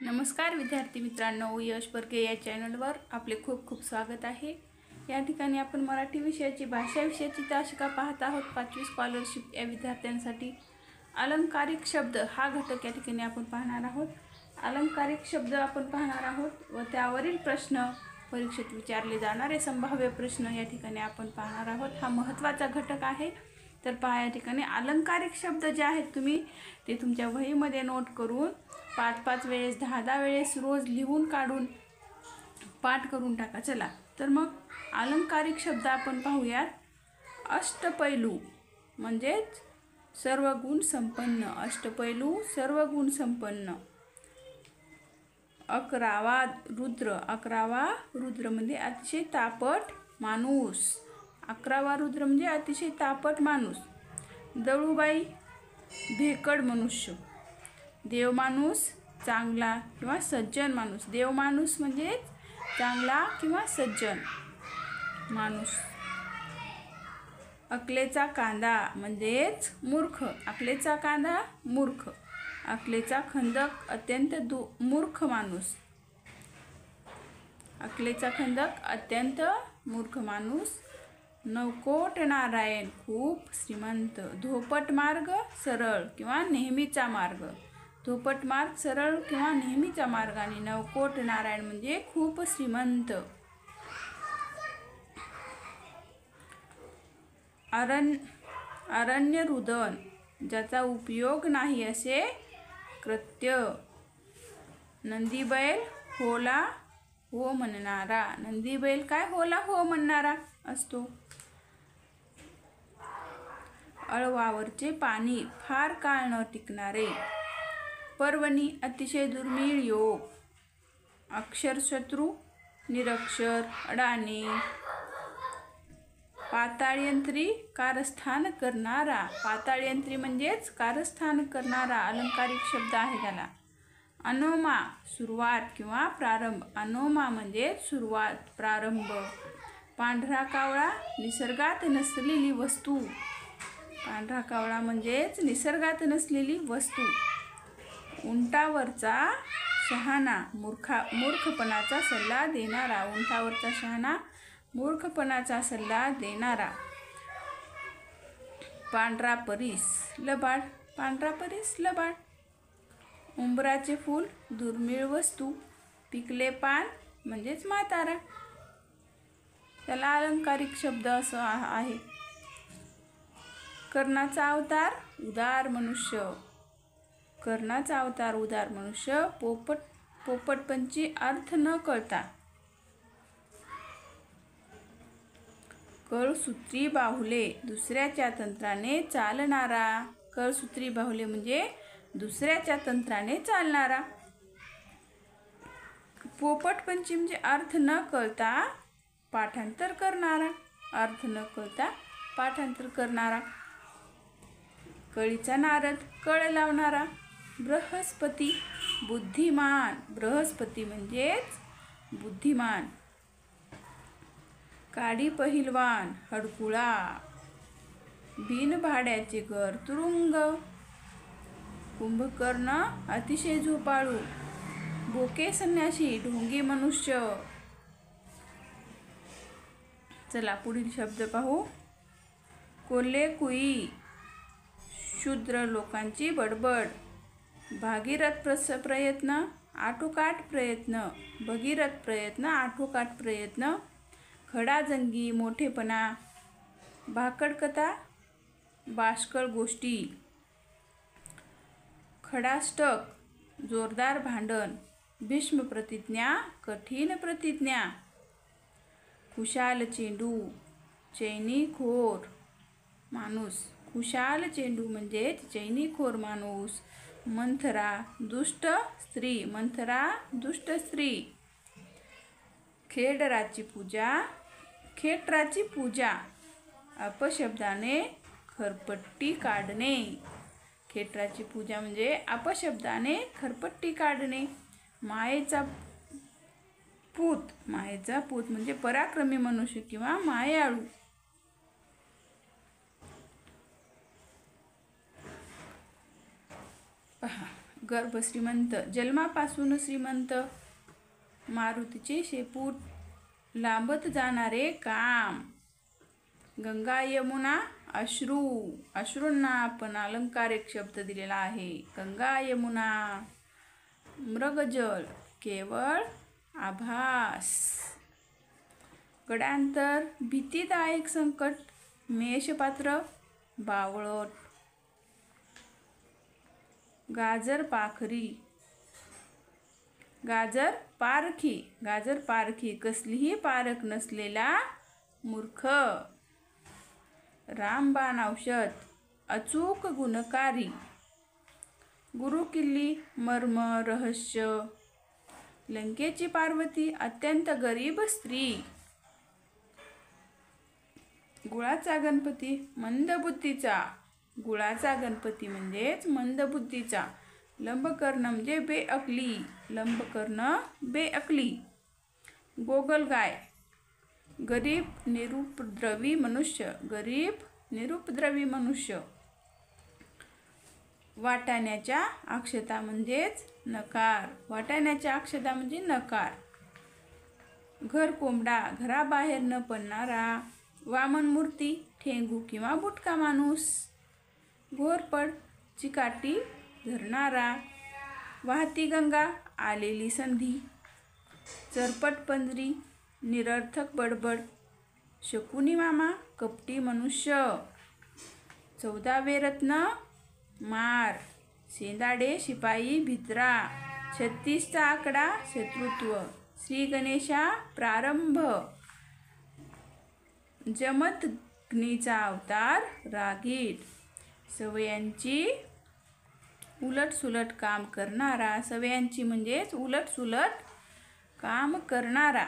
नमस्कार विद्यार्थी मित्रांनो, यश परके या चॅनलवर आपले खूप खूप स्वागत आहे। या ठिकाणी आपण मराठी विषयाची भाषा विषयाची तासिका पाहत आहोत। 5वी स्कॉलरशिप या विद्यार्थ्यांसाठी अलंकारिक शब्द हा घटक या ठिकाणी आपण पाहणार आहोत। अलंकारिक शब्द आपण पाहणार आहोत व त्यावरील प्रश्न, परीक्षेत विचारले जाणारे संभाव्य प्रश्न या ठिकाणी आपण पाहणार आहोत। हा महत्त्वाचा घटक आहे। तर पहा, या ठिकाणी अलंकारिक शब्द जे आहेत तुम्ही ते तुमच्या वहीमध्ये नोट करून 5-5 वेळेस 10-10 वेळेस रोज लिहून काढून पाठ करून टाका। चला तर मग अलंकारिक शब्द आपण पाहूयात। अष्टपैलू म्हणजेच सर्व गुण संपन्न, अष्टपैलू सर्व गुण संपन्न। 11वा रुद्र, 11वा रुद्र म्हणजे अतिशय तापट माणूस, 11वा रुद्र म्हणजे अतिशय तापट माणूस। दळूबाई भेकड मनुष्य, देव माणूस चांगला किंवा सज्जन माणूस, देव माणूस म्हणजे चांगला किंवा सज्जन माणूस। अकलेचा कांदा म्हणजेच मूर्ख, अकलेचा कांदा मूर्ख, अकलेचा खंदक अत्यंत मूर्ख माणूस, अकलेचा खंदक अत्यंत मूर्ख माणूस। नवकोट नारायण खूप श्रीमंत, धोपट मार्ग सरळ किंवा नेहमीचा मार्ग, धोपट मार्ग सरळ किंवा नेहमीचा मार्ग आणि नवकोट नारायण म्हणजे खूप श्रीमंत। अरण्य रुदन ज्याचा उपयोग नाही असे कृत्य। नंदीबैल होला हो म्हणणारा, नंदीबैल काय होला हो म्हणणारा असतो। अळवावरचे पाणी फार काळ न टिकणारे। पर्वणी अतिशय दुर्मिळ योग। अक्षरशत्रू निरक्षर अडाणी। पाताळयंत्री कारस्थान करणारा, पाताळयंत्री म्हणजेच कारस्थान करणारा अलंकारिक शब्द आहे त्याला। अनोमा सुरुवात किंवा प्रारंभ, अनोमा म्हणजे सुरुवात प्रारंभ। पांढरा कावळा निसर्गात नसलेली वस्तू, पांढरा कावळा म्हणजेच निसर्गात नसलेली वस्तू। उंटावरचा शहाणा मूर्खपणाचा सल्ला देणारा, उंटावरचा शहाणा मूर्खपणाचा सल्ला देणारा। पांढरा परीस लबाड, पांढरा परीस लबाड। उंबराचे फूल दुर्मिळ वस्तू, पिकले पान म्हणजेच म्हातारा, त्याला अलंकारिक शब्द असं आहे। कर्णाचा अवतार उदार मनुष्य, कर्णाचा अवतार उदार मनुष्य। पोपटपंची अर्थ न कळता। कळसूत्री बाहुले दुसऱ्याच्या तंत्राने चालणारा, कळसूत्री बाहुले म्हणजे दुसऱ्याच्या तंत्राने चालणारा। पोपटपंची म्हणजे अर्थ न कळता पाठांतर करणारा, अर्थ न कळता पाठांतर करणारा। कळीचा नारद कळ लावणारा। बृहस्पती बुद्धिमान, बृहस्पती म्हणजेच बुद्धिमान। काडी पहिलवान हडकुळा। बिनभाड्याचे घर तुरुंग। कुंभकर्ण अतिशय झोपाळू। बोके संन्यासी ढोंगी मनुष्य। चला पुढील शब्द पाहू। कोल्हे कुई शूद्र लोकांची बडबड। भागीरथ प्रयत्न आटोकाट प्रयत्न, भगीरथ प्रयत्न आटोकाट प्रयत्न। खडाजंगी मोठेपणा। भाकड कथा बाष्कळ गोष्टी। खडाष्टक जोरदार भांडण। भीष्म प्रतिज्ञा कठीण प्रतिज्ञा। खुशाल चेंडू चैनीखोर माणूस, खुशाल चेंडू म्हणजे चैनीखोर माणूस। मंथरा दुष्ट स्त्री, मंथरा दुष्ट स्त्री। खेडराची पूजा, खेटराची पूजा अपशब्दाने खरपट्टी काढणे, खेटराची पूजा म्हणजे अपशब्दाने खरपट्टी काढणे। मायेचा पूत, मायेचा पूत म्हणजे पराक्रमी मनुष्य किंवा मायाळू। पहा गर्भ श्रीमंत, जन्मापासून श्रीमंत. मारुतीचे शेपूट, लांबत जाणारे काम. गंगा यमुना अश्रू, अश्रूंना आपण अलंकारिक शब्द दिलेला आहे. गंगा यमुना. मृगजल, केवळ आभास. गडांतर, भीतीदायक संकट. मेषपात्र, बावळट. गाजर पाखरी, गाजर पारखी, गाजर पारखी कसलीही पारख नसलेला मूर्ख. रामबाण औषध, अचूक गुणकारी. गुरुकिल्ली, मर्म रहस्य. लंकेची पार्वती, अत्यंत गरीब स्त्री. गुळाचा गणपती, मंदबुद्धीचा. गुळाचा गणपती म्हणजेच मंदबुद्धीचा. लंबकर्ण म्हणजे बेअकली, लंबकर्ण बेअकली. गोगलगाय, गरीब निरुपद्रवी मनुष्य, गरीब निरुपद्रवी मनुष्य. वाटाण्याच्या अक्षता म्हणजेच नकार, वाटाण्याच्या अक्षता म्हणजे नकार. घर कोंबडा, घराबाहेर न पडणारा. वामन मूर्ती, ठेंगू किंवा बुटका माणूस. घोरपड, चिकाटी धरणारा. वाहती गंगा, आलेली संधी. चरपट पंजरी, निरर्थक बडबड. शकुनी मामा, कपटी मनुष्य. 14वे रत्न, मार. शेंदाडे शिपाई भित्रा. 36चा आकडा, शत्रुत्व. श्री गणेशा, प्रारंभ. जमदग्नीचा अवतार, रागीट. सवयांची उलटसुलट काम करणारा. सवयांची म्हणजेच उलटसुलट काम करणारा.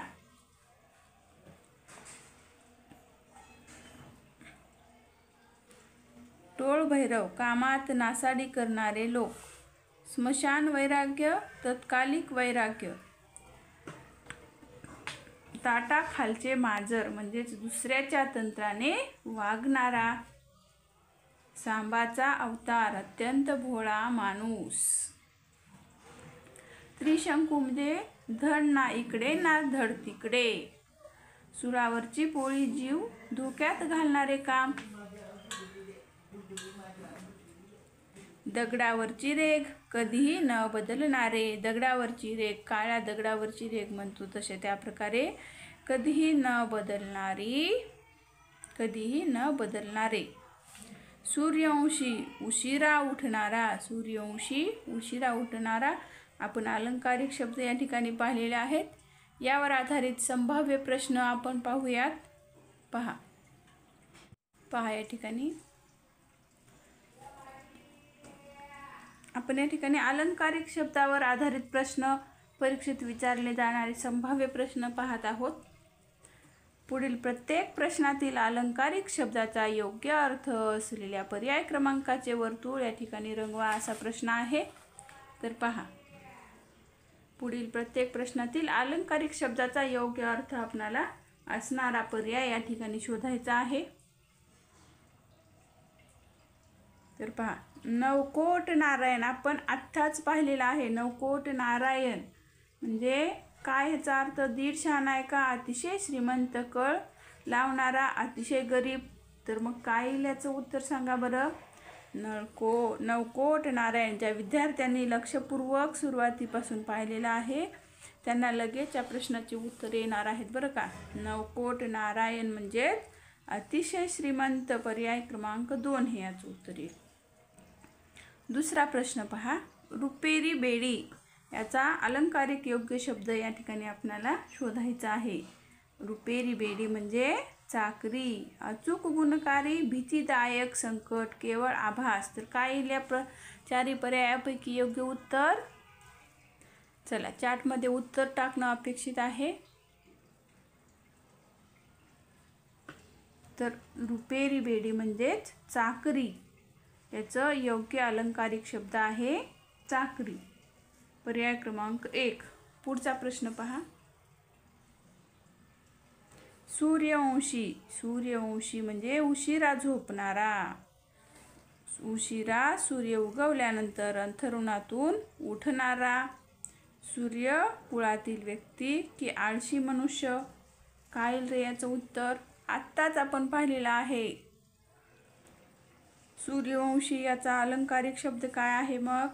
टोळ भैरव, कामात नासाडी करणारे लोक. स्मशान वैराग्य, तत्कालिक वैराग्य. ताटाखालचे मांजर म्हणजेच दुसऱ्याच्या तंत्राने वागणारा. सांबाचा अवतार, अत्यंत भोळा माणूस. त्रिशंकू म्हणजे धड ना इकडे ना धड तिकडे. सुरावरची पोळी, जीव धोक्यात घालणारे काम. दगडावरची रेघ, कधीही न बदलणारे. दगडावरची रेघ, काळ्या दगडावरची रेघ म्हणतो तसे त्या प्रकारे कधीही न बदलणारी, कधीही न बदलणारे. सूर्यवंशी, उशिरा उठणारा. सूर्यवंशी, उशिरा उठणारा. आपण अलंकारिक शब्द या ठिकाणी पाहिलेले आहेत. यावर आधारित संभाव्य प्रश्न आपण पाहूयात. पहा या ठिकाणी आपण या ठिकाणी अलंकारिक शब्दावर आधारित प्रश्न, परीक्षेत विचारले जाणारे संभाव्य प्रश्न पाहत आहोत. पुढील प्रत्येक प्रश्नातील अलंकारिक शब्दाचा योग्य अर्थ असलेल्या पर्याय क्रमांकाचे वर्तुळ या ठिकाणी रंगवा असा प्रश्न आहे. तर पहा, पुढील प्रत्येक प्रश्नातील अलंकारिक शब्दाचा योग्य अर्थ आपणाला असणारा पर्याय या ठिकाणी शोधायचा आहे. तर पहा, नवकोट नारायण आपण आत्ताच पाहिलेला आहे. नवकोट नारायण म्हणजे काय? ह्याचा अर्थ दीड शहाणा आहे का? अतिशय श्रीमंत, कळ लावणारा, अतिशय गरीब. तर मग काय येईल याचं उत्तर सांगा बरं. नवकोट नारायण. ज्या विद्यार्थ्यांनी लक्षपूर्वक सुरुवातीपासून पाहिलेलं आहे त्यांना लगेच या प्रश्नाची उत्तरे येणार आहेत बरं का. नवकोट नारायण म्हणजे अतिशय श्रीमंत. पर्याय क्रमांक 2 हे याचं उत्तर येईल. दुसरा प्रश्न पहा, रुपेरी बेडी याचा अलंकारिक योग्य शब्द या ठिकाणी आपल्याला शोधायचा आहे. रुपेरी बेडी म्हणजे चाकरी, अचूक गुणकारी, भीतीदायक संकट, केवळ आभास. तर काय येईल या चारी पर्यायापैकी योग्य उत्तर? चला चार्टमध्ये उत्तर टाकणं अपेक्षित आहे. तर रुपेरी बेडी म्हणजेच चाकरी. याचं योग्य अलंकारिक शब्द आहे चाकरी. पर्याय क्रमांक 1. पुढचा प्रश्न पहा, सूर्यवंशी. सूर्यवंशी म्हणजे उशिरा झोपणारा. उशिरा सूर्य उगवल्यानंतर अंथरुणातून उठणारा, सूर्य कुळातील व्यक्ती की आळशी मनुष्य? काय येईल रे याचं उत्तर? आत्ताच आपण पाहिलेलं आहे. सूर्यवंशी याचा अलंकारिक शब्द काय आहे मग?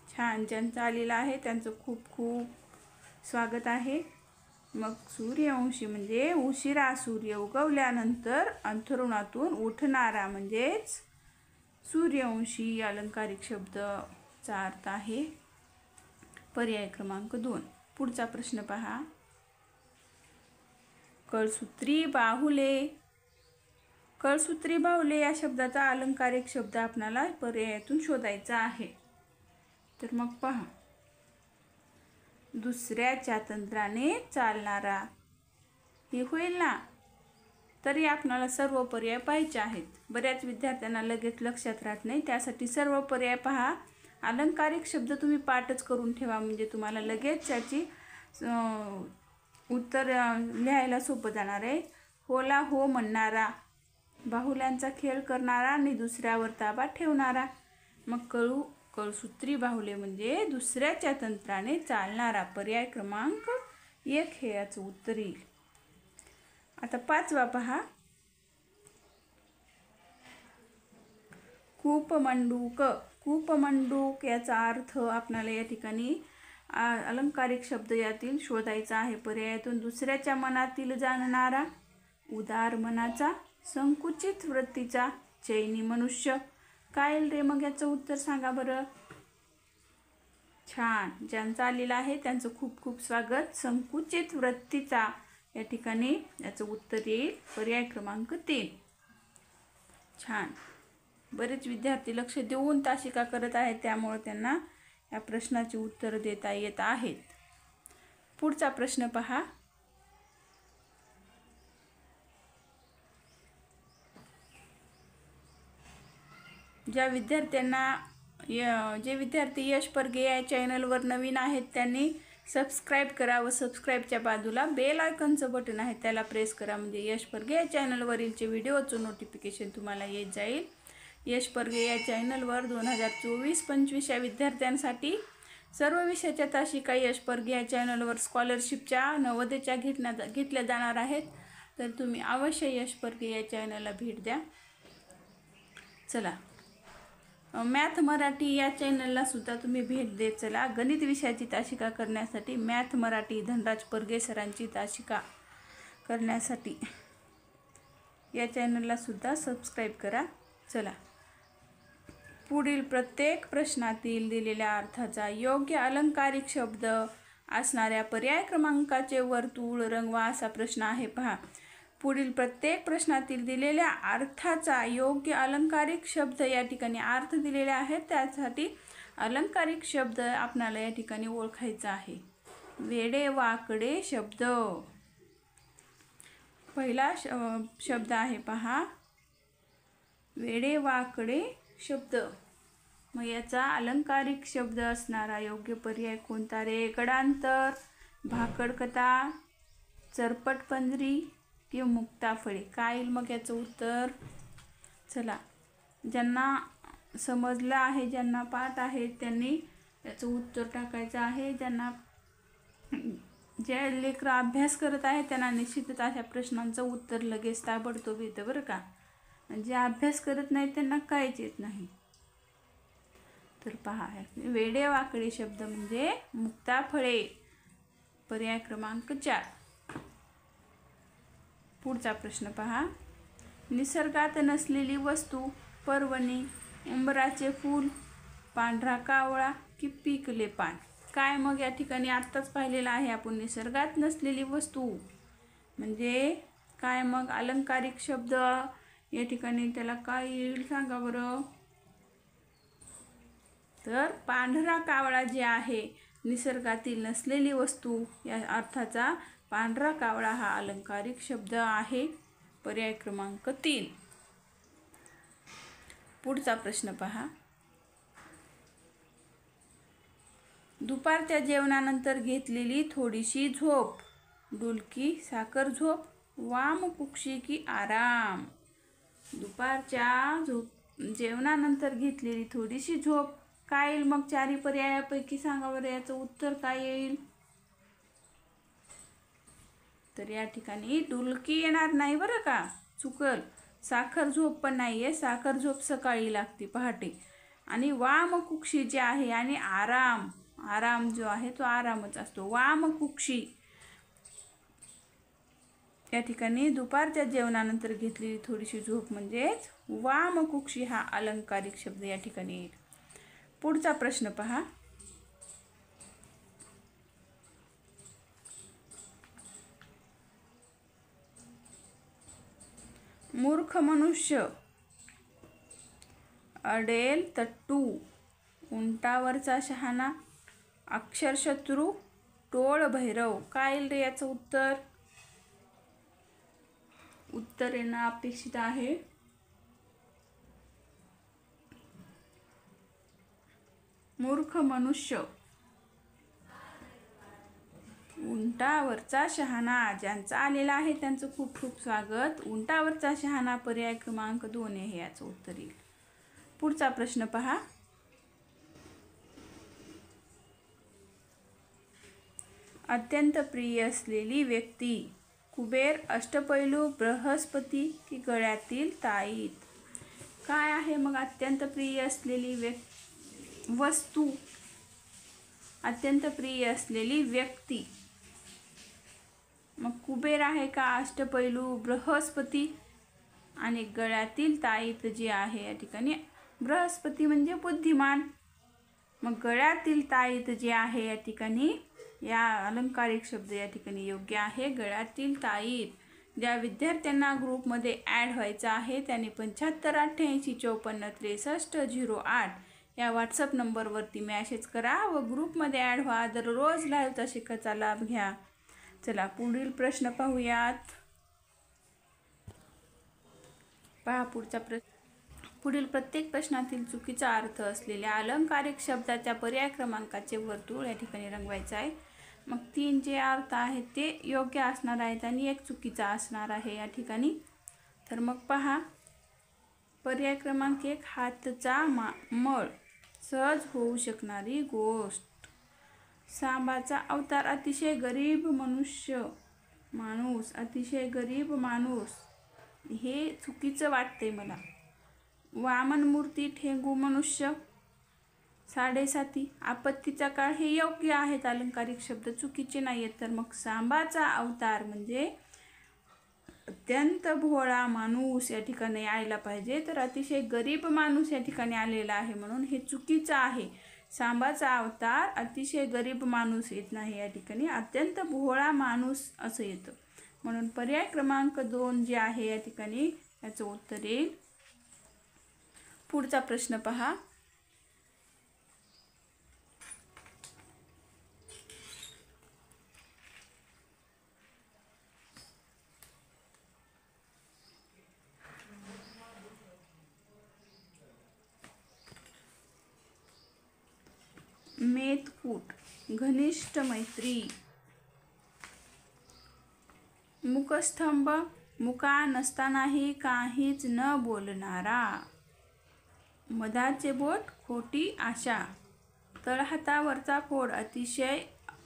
छान, ज्यांचं आलेलं आहे त्यांचं खूप खूप स्वागत आहे. मग सूर्यवंशी म्हणजे उशिरा सूर्य उगवल्यानंतर अंथरुणातून उठणारा म्हणजेच सूर्यवंशी अलंकारिक शब्दाचा अर्थ आहे. पर्याय क्रमांक 2. पुढचा प्रश्न पहा. कळसूत्री बाहुले. कळसूत्री बाहुले या शब्दाचा अलंकारिक शब्द आपल्याला पर्यायातून शोधायचा आहे. तर मग पहा. दुसऱ्याच्या तंत्राने चालणारा, हे होईल ना? तरी आपल्याला सर्व पर्याय पाहायचे आहेत. बऱ्याच विद्यार्थ्यांना लगेच लक्षात राहत नाही, त्यासाठी सर्व पर्याय पहा. अलंकारिक शब्द तुम्ही पाठच करून ठेवा, म्हणजे तुम्हाला लगेच त्याची उत्तर लिहायला सोपं जाणार आहे. होला हो म्हणणारा, बाहुल्यांचा खेळ करणारा आणि दुसऱ्यावर ताबा ठेवणारा. मग कळसूत्री बाहुले म्हणजे दुसऱ्याच्या तंत्राने चालणारा. पर्याय क्रमांक 1 हे याचं उत्तर येईल. आता 5वा पहा. कूपमंडूक. कूपमंडूक याचा अर्थ आपल्याला या ठिकाणी अलंकारिक शब्द यातील शोधायचा आहे. पर्यायातून दुसऱ्याच्या मनातील जाणणारा, उदार मनाचा, संकुचित वृत्तीचा, चैनी मनुष्य. काय येईल रे मग याचं उत्तर सांगा बरं. छान, ज्यांचं आलेलं आहे त्यांचं खूप खूप स्वागत. संकुचित वृत्तीचा या ठिकाणी याचं उत्तर येईल. पर्याय क्रमांक 3. छान, बरेच विद्यार्थी लक्ष देऊन तासिका करत आहेत, त्यामुळे त्यांना या प्रश्नाची उत्तरं देता येत आहेत. पुढचा प्रश्न पहा. जे विद्यार्थी यश परगे या चॅनलवर नवीन आहेत त्यांनी सबस्क्राईब करा व सबस्क्राईबच्या बाजूला बेल आयकॉनचं बटन आहे त्याला प्रेस करा, म्हणजे यश परगे या चॅनलवरीलचे व्हिडिओचं नोटिफिकेशन तुम्हाला येत जाईल. यश परगे या चॅनलवर 2024-25 या विद्यार्थ्यांसाठी सर्व विषयाच्या तासिका यश परगे या चॅनलवर स्कॉलरशिपच्या नवोदयच्या घेतल्या जाणार आहेत. तर तुम्ही अवश्य यश परगे या चॅनलला भेट द्या. चला, मॅथ मराठी या चॅनलला सुद्धा तुम्ही भेट देत चला. गणित विषयाची तासिका करण्यासाठी मॅथ मराठी धनराज परगे सरांची तासिका करण्यासाठी या चॅनलला सुद्धा सबस्क्राईब करा. चला, पुढील प्रत्येक प्रश्नातील दिलेल्या अर्थाचा योग्य अलंकारिक शब्द असणाऱ्या पर्याय क्रमांकाचे वर्तुळ रंगवा असा प्रश्न आहे. पहा, पुढील प्रत्येक प्रश्नातील दिलेल्या अर्थाचा योग्य अलंकारिक शब्द या ठिकाणी अर्थ दिलेले आहेत, त्यासाठी अलंकारिक शब्द आपल्याला या ठिकाणी ओळखायचा आहे. वेडेवाकडे शब्द. पहिला शब्द आहे पहा, वेडेवाकडे शब्द. मग याचा अलंकारिक शब्द असणारा योग्य पर्याय कोणता रे? गडांतर, भाकडकथा, चरपटपंजरी किंवा मुक्ताफळे. काय येईल मग याचं उत्तर? चला, ज्यांना समजलं आहे, ज्यांना पाठ आहे त्यांनी याचं उत्तर टाकायचं आहे. जे लेकरं अभ्यास करत आहे त्यांना निश्चितच अशा प्रश्नांचं उत्तर लगेच ताबडतोब येतं बरं का. जे अभ्यास करत नाहीत त्यांना काहीच येत नाही. तर पहा, वेडेवाकडे शब्द म्हणजे मुक्ताफळे. पर्याय क्रमांक 4. पुढचा प्रश्न पहा. निसर्गात नसलेली वस्तू, पर्वणी, उंबराचे फूल, पांढरा कावळा की पिकले पान. काय मग या ठिकाणी आत्ताच पाहिलेलं आहे आपण. निसर्गात नसलेली वस्तू म्हणजे काय? मग अलंकारिक शब्द या ठिकाणी त्याला काय येईल सांगा बरं. तर पांढरा कावळा जे आहे, निसर्गातील नसलेली वस्तू या अर्थाचा पांढरा कावळा हा अलंकारिक शब्द आहे. पर्याय क्रमांक 3. पुढचा प्रश्न पहा. दुपारच्या जेवणानंतर घेतलेली थोडीशी झोप, डुलकी साखर झोप, वामकुक्षी की आराम. दुपारच्या जेवणानंतर घेतलेली थोडीशी झोप. काय येईल मग? चारी पर्यायापैकी सांगा बरं याचं उत्तर काय येईल. तर या ठिकाणी डुलकी येणार नाही बरं का, चुकल. साखर झोप पण नाही आहे, साखर झोप सकाळी लागते पहाटे. आणि वामकुक्षी जे आहे आणि आराम जो आहे तो आरामच असतो. वामकुक्षी या ठिकाणी दुपारच्या जेवणानंतर घेतलेली थोडीशी झोप म्हणजेच वामकुक्षी हा अलंकारिक शब्द या ठिकाणी येईल. पुढचा प्रश्न पहा. मूर्ख मनुष्य, अडेल तट्टू, उंटावरचा शहाणा, अक्षरशत्रू, टोळ भैरव. काय येईल रे याचं उत्तर. उत्तर येणं अपेक्षित आहे. मूर्ख मनुष्य, उंटावरचा शहाणा. ज्यांचा आलेला आहे त्यांचं खूप खूप स्वागत. उंटावरचा शहाणा पर्याय क्रमांक 2 हे याचं उत्तर येईल. पुढचा प्रश्न पहा. अत्यंत प्रिय असलेली व्यक्ती. कुबेर, अष्टपैलू, बृहस्पती की गळ्यातील ताईत. काय आहे मग अत्यंत प्रिय असलेली वस्तू, अत्यंत प्रिय असलेली व्यक्ती. मग कुबेर आहे का, अष्टपैलू, बृहस्पती आणि गळ्यातील ताईत जे आहे या ठिकाणी बृहस्पती म्हणजे बुद्धिमान. मग गळ्यातील ताईत जे आहे या ठिकाणी या अलंकारिक शब्द या ठिकाणी योग्य आहे. गळ्यातील ताईत. ज्या विद्यार्थ्यांना ग्रुपमध्ये ॲड व्हायचं आहे त्यांनी 7588545308 या व्हॉट्सअप नंबरवरती मॅसेज करा व ग्रुपमध्ये ॲड व्हा. दररोज लाईव्हचा शिकायचा लाभ घ्या. चला पुढील प्रश्न पाहूयात. पहा पुढचा प्रश्न. पुढील प्रत्येक प्रश्नातील चुकीचा अर्थ असलेल्या अलंकारिक शब्दाच्या पर्याय क्रमांकाचे वर्तुळ या ठिकाणी रंगवायचं आहे. मग 3 जे अर्थ आहेत ते योग्य असणार आहेत आणि एक चुकीचा असणार आहे या ठिकाणी. तर मग पहा. पर्याय क्रमांक 1 हातचा मळ, सहज होऊ शकणारी गोष्ट. सांबाचा अवतार, अतिशय गरीब माणूस, अतिशय गरीब माणूस. हे चुकीचं वाटते मला. वामन मूर्ती, ठेंगू मनुष्य, 7.5 आपत्तीचा काळ हे योग्य आहेत अलंकारिक शब्द, चुकीचे नाही आहेत. तर मग सांबाचा अवतार म्हणजे अत्यंत भोळा माणूस या ठिकाणी यायला पाहिजे. तर अतिशय गरीब माणूस या ठिकाणी आलेला आहे म्हणून हे चुकीचं आहे. सांबाचा अवतार अतिशय गरीब माणूस येत नाही या ठिकाणी, अत्यंत भोळा माणूस असं येतं. म्हणून पर्याय क्रमांक 2 जे आहे या ठिकाणी याचं उत्तर येईल. पुढचा प्रश्न पहा. मेतकूट, घनिष्ठ मैत्री. मुखस्तंभ, मुका नसतानाही काहीच न बोलणारा. मधाचे बोट, खोटी आशा. तळहातावरचा फोड, अतिशय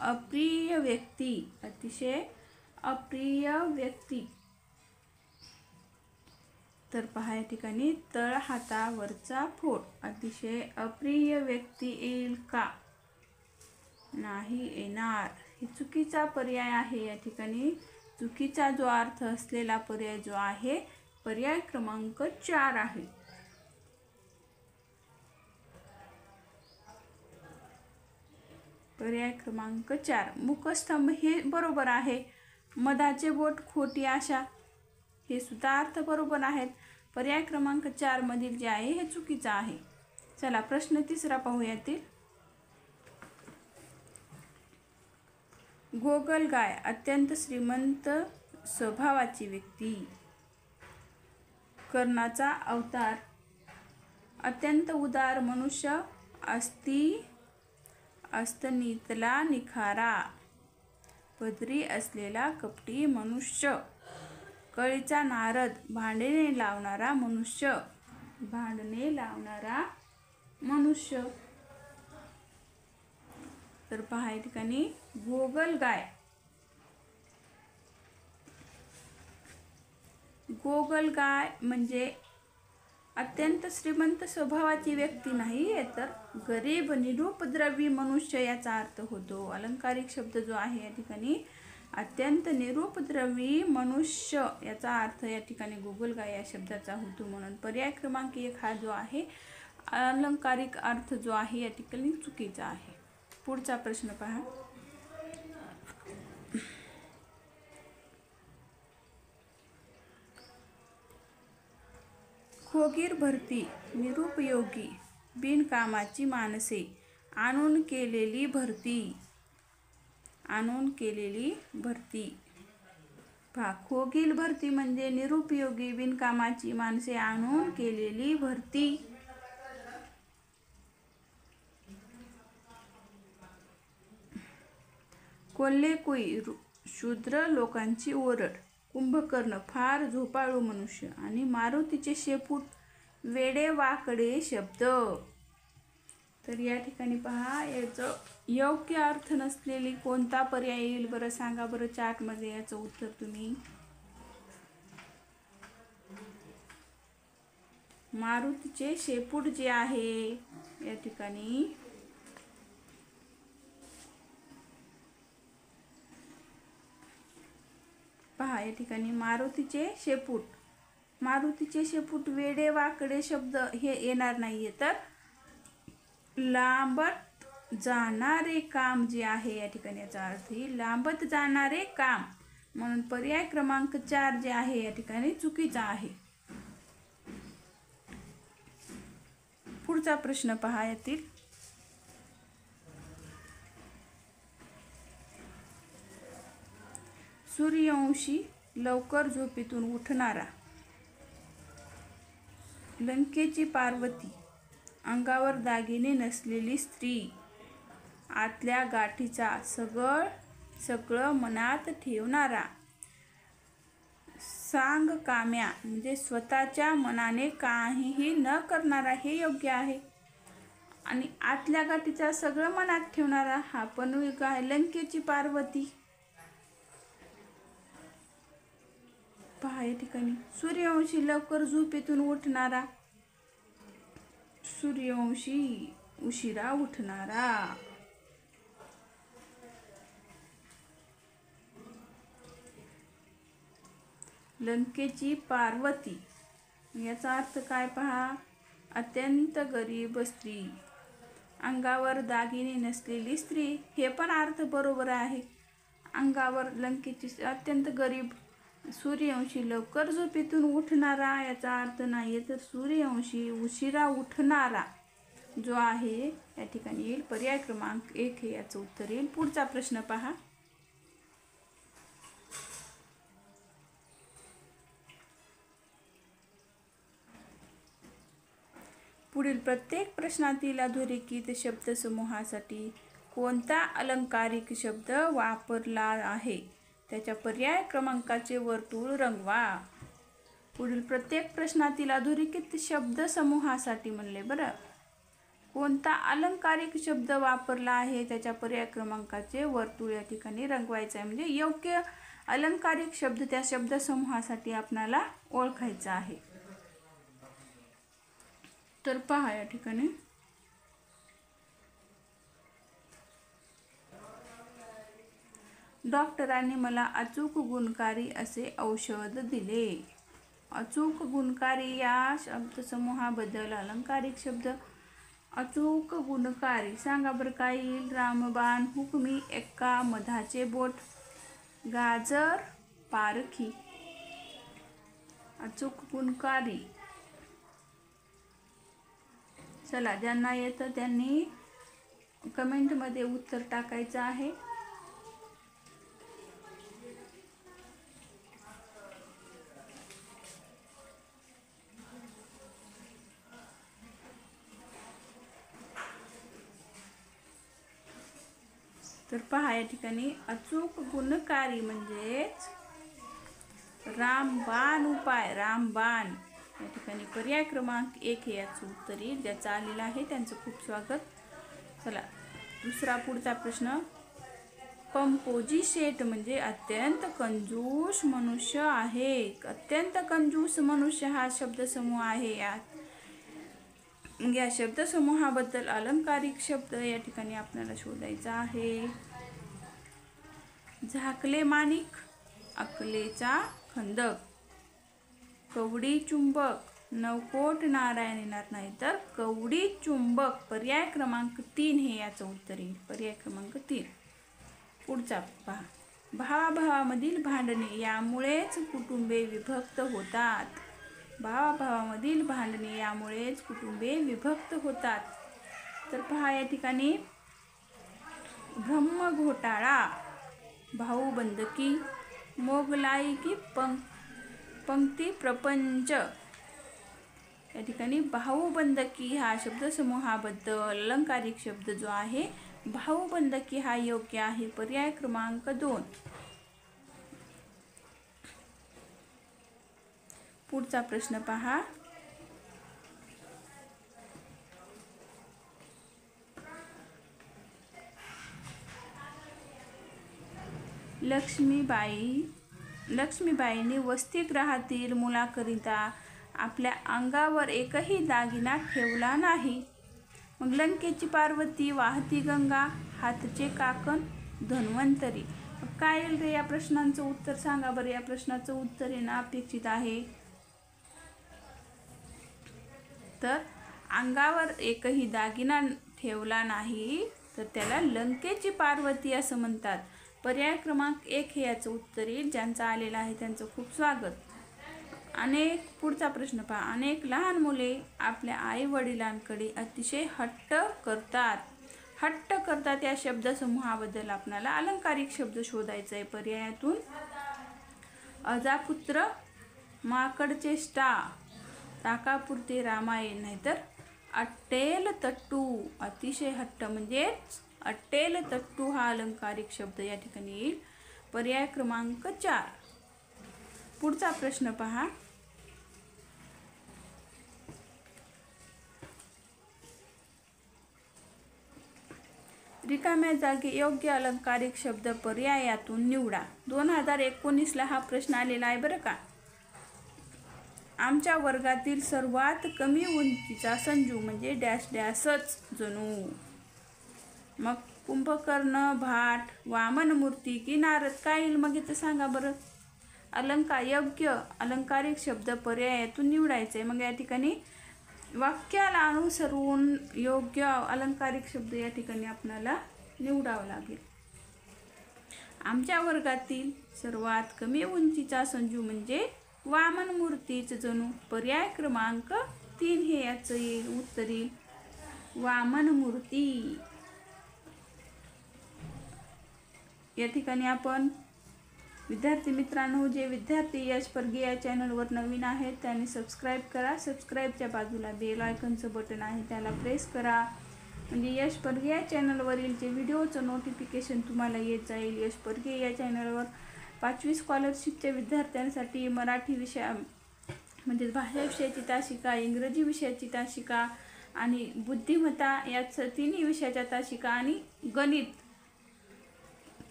अप्रिय व्यक्ती, अतिशय अप्रिय व्यक्ती. तर पहा या ठिकाणी तळहातावरचा फोड, अतिशय अप्रिय व्यक्ती येईल का? नाही येणार. हे चुकीचा पर्याय आहे या ठिकाणी. चुकीचा जो अर्थ असलेला पर्याय जो आहे पर्याय क्रमांक 4 आहे. पर्याय क्रमांक 4 मुखस्तंभ हे बरोबर आहे. मधाचे बोट, खोटी आशा हे सुद्धा अर्थ बरोबर आहेत. पर्याय क्रमांक 4 मधील जे आहे हे चुकीचं आहे. चला प्रश्न तिसरा पाहूयात. गोगलगाय, अत्यंत श्रीमंत स्वभावाची व्यक्ती. कर्णाचा अवतार, अत्यंत उदार मनुष्य, अस्तनीतला निखारा, पदरी असलेला कपटी मनुष्य, कळीचा नारद, भांडे लावणारा मनुष्य, भांडणे लावणारा मनुष्य. तर पहा या ठिकाणी गोगलगाय. गोगलगाय म्हणजे अत्यंत श्रीमंत स्वभावाची व्यक्ती नाही, तर गरीब निरुपद्रवी मनुष्य याचा अर्थ होतो. अलंकारिक शब्द जो आहे या ठिकाणी अत्यंत निरुपद्रवी मनुष्य याचा अर्थ या ठिकाणी गोगलगाय या शब्दाचा होतो. म्हणून पर्याय क्रमांक 1 हा जो आहे अलंकारिक अर्थ जो आहे या ठिकाणी चुकीचा आहे. पुढचा प्रश्न पहा. खोगीर भरती, निरुपयोगी, बिनकामाची माणसे, आणून केलेली भरती. आणून केलेली भरती. पहा खोगीर भरती म्हणजे निरुपयोगी बिनकामाची माणसे आणून केलेली भरती. कोल्हेकुई शूद्र लोकांची ओरड. कुंभकर्ण फार झोपाळू मनुष्य. आणि मारुतीचे शेपूट वेडेवाकडे शब्द. तर या ठिकाणी पहा याचं योग्य अर्थ नसलेली कोणता पर्याय येईल बरं, सांगा बरं चार्टमध्ये याचं उत्तर तुम्ही. मारुतीचे शेपूट जे आहे या ठिकाणी पहा या ठिकाणी मारुतीचे शेपूट. मारुतीचे शेपूट वेडेवाकडे शब्द हे येणार नाहीये, तर लांबत जाणारे काम जे आहे या ठिकाणी याचा अर्थ लांबत जाणारे काम. म्हणून पर्याय क्रमांक 4 जे आहे या ठिकाणी चुकीचा आहे. पुढचा प्रश्न पहा यातील. सूर्यवंशी लवकर झोपेतून उठणारा. लंकेची पार्वती. अंगावर दागिने नसलेली स्त्री. आतल्या गाठीचा सगळं मनात ठेवणारा. सांगकाम्या म्हणजे स्वतःच्या मनाने काहीही न करणारा, हे योग्य आहे. आणि आतल्या गाठीचा सगळं मनात ठेवणारा हा पण योग्य आहे. लंकेची पार्वती. पहा या ठिकाणी सूर्यवंशी लवकर झोपेतून उठणारा. सूर्यवंशी उशिरा उठणारा. लंकेची पार्वती याचा अर्थ काय पहा, अत्यंत गरीब स्त्री. अंगावर दागिने नसलेली स्त्री, हे पण अर्थ बरोबर आहे. अंगावर लंकेची अत्यंत गरीब. सूर्यवंशी लवकर झोपेतून उठणारा याचा अर्थ नाही, तर सूर्यवंशी उशिरा उठणारा जो आहे या ठिकाणी येईल पर्याय क्रमांक 1 हे याचं उत्तर येईल. पुढचा प्रश्न पहा. पुढील प्रत्येक प्रश्नातील अधोरेखित शब्दसमूहासाठी कोणता अलंकारिक शब्द वापरला आहे त्याच्या पर्याय क्रमांकाचे वर्तुळ रंगवा. पुढील प्रत्येक प्रश्नातील अधोरेखित शब्दसमूहासाठी म्हणले बरं, कोणता अलंकारिक शब्द वापरला आहे त्याच्या पर्याय क्रमांकाचे वर्तुळ या ठिकाणी रंगवायचं आहे. म्हणजे योग्य अलंकारिक शब्द त्या शब्दसमूहासाठी आपल्याला ओळखायचा आहे. तर पहा या ठिकाणी डॉक्टरांनी मला अचूक गुणकारी असे औषध दिले. अचूक गुणकारी या शब्दसमूहाबद्दल अलंकारिक शब्द अचूक गुणकारी सांगा बरं काय येईल. रामबाण, हुकमी, एक्का, मधाचे बोट, गाजर, पारखी. अचूक गुणकारी. चला ज्यांना येतं त्यांनी कमेंटमध्ये उत्तर टाकायचं आहे. तर पहा या ठिकाणी अचूक गुणकारी म्हणजेच रामबाण उपाय. रामबाण या ठिकाणी पर्याय क्रमांक 1 हे याचं उत्तर येईल. ज्याचं आलेलं आहे त्यांचं खूप स्वागत. चला दुसरा पुढचा प्रश्न. पंपोजी शेठ म्हणजे अत्यंत कंजूस मनुष्य आहे. अत्यंत कंजूस मनुष्य हा शब्दसमूह आहे. या शब्दसमूहाबद्दल अलंकारिक शब्द या ठिकाणी आपल्याला शोधायचा आहे. झाकले माणिक, अकलेचा खंदक, कवडी चुंबक, नवकोट नारायण येणार नाही तर कवडी चुंबक. पर्याय क्रमांक 3 हे याचं उत्तर येईल. पर्याय क्रमांक 3. पुढचा पहा. भावाभावामधील भांडणे यामुळेच कुटुंबे विभक्त होतात. भावाभावामधील भांडणे यामुळेच कुटुंबे विभक्त होतात. तर पहा या ठिकाणी ब्रह्मघोटाळा, भाऊबंदकी, मोगलाई की पंक्ती प्रपंच. या ठिकाणी भाऊबंदकी हा शब्दसमूहाबद्दल अलंकारिक शब्द जो आहे भाऊबंदकी हा योग्य आहे. पर्याय क्रमांक 2. पुढचा प्रश्न पहा. लक्ष्मीबाईंनी वसतिगृहातील मुलाकरिता आपल्या अंगावर एकही दागिना ठेवला नाही. मग लंकेची पार्वती, वाहती गंगा, हातचे काकण, धन्वंतरी. काय येईल रे या प्रश्नांचं उत्तर सांगा बरं. या प्रश्नाचं उत्तर येणं अपेक्षित आहे. तर अंगावर एकही दागिना ठेवला नाही तर त्याला लंकेची पार्वती असं म्हणतात. पर्याय क्रमांक 1 हे याचं उत्तर येईल. ज्यांचं आलेलं आहे त्यांचं खूप स्वागत. पुढचा प्रश्न पहा. अनेक लहान मुले आपल्या आई वडिलांकडे अतिशय हट्ट करतात. या शब्दसमूहाबद्दल आपल्याला अलंकारिक शब्द शोधायचा आहे. पर्यायातून अजापुत्र, माकडचे स्टा, ताकापुरते रामायण नाहीतर अट्टेल तट्टू. अतिशय हट्ट म्हणजेच अट्टेल तट्टू हा अलंकारिक शब्द या ठिकाणी येईल. पर्याय क्रमांक 4. पुढचा प्रश्न पहा. रिकाम्या जागी योग्य अलंकारिक शब्द पर्यायातून निवडा. 2019ला हा प्रश्न आलेला आहे बरं का. आमच्या वर्गातील सर्वात कमी उंचीचा संजू म्हणजे डॅश डॅशच जणू. मग कुंभकर्ण, भाट, वामन मूर्ती की नारद. काय येईल मग इथं सांगा बरं. योग्य अलंकारिक शब्द पर्यायातून निवडायचे. मग या ठिकाणी वाक्याला अनुसरून योग्य अलंकारिक शब्द या ठिकाणी आपल्याला निवडावा लागेल. आमच्या वर्गातील सर्वात कमी उंचीचा संजू म्हणजे वामन मूर्तीच जणू. पर्याय क्रमांक 3 हे याचं येईल उत्तर येईल. वामन मूर्ती. या ठिकाणी आपण विद्यार्थी मित्रांनो, जे विद्यार्थी यश परगे या चॅनलवर नवीन आहेत त्यांनी सबस्क्राईब करा. सबस्क्राईबच्या बाजूला बेल आयकॉनचं बटन आहे त्याला प्रेस करा. म्हणजे यश परगे या चॅनलवरील जे व्हिडिओचं नोटिफिकेशन तुम्हाला येत जाईल. यश परगे या चॅनलवर 5वी स्कॉलरशिपच्या विद्यार्थ्यांसाठी मराठी विषय म्हणजे भाषा विषयाची तासिका, इंग्रजी विषयाची तासिका आणि बुद्धिमत्ता या तिन्ही विषयाच्या तासिका आणि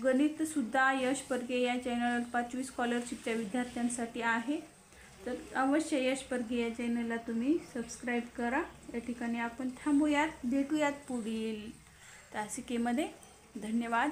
गणितसुद्धा यश परगे या चॅनल 5वी स्कॉलरशिपच्या विद्यार्थ्यांसाठी आहे. तर अवश्य यश परगे या चॅनलला तुम्ही सबस्क्राईब करा. या ठिकाणी आपण थांबूयात. भेटूयात पुढील तासिकेमध्ये. धन्यवाद.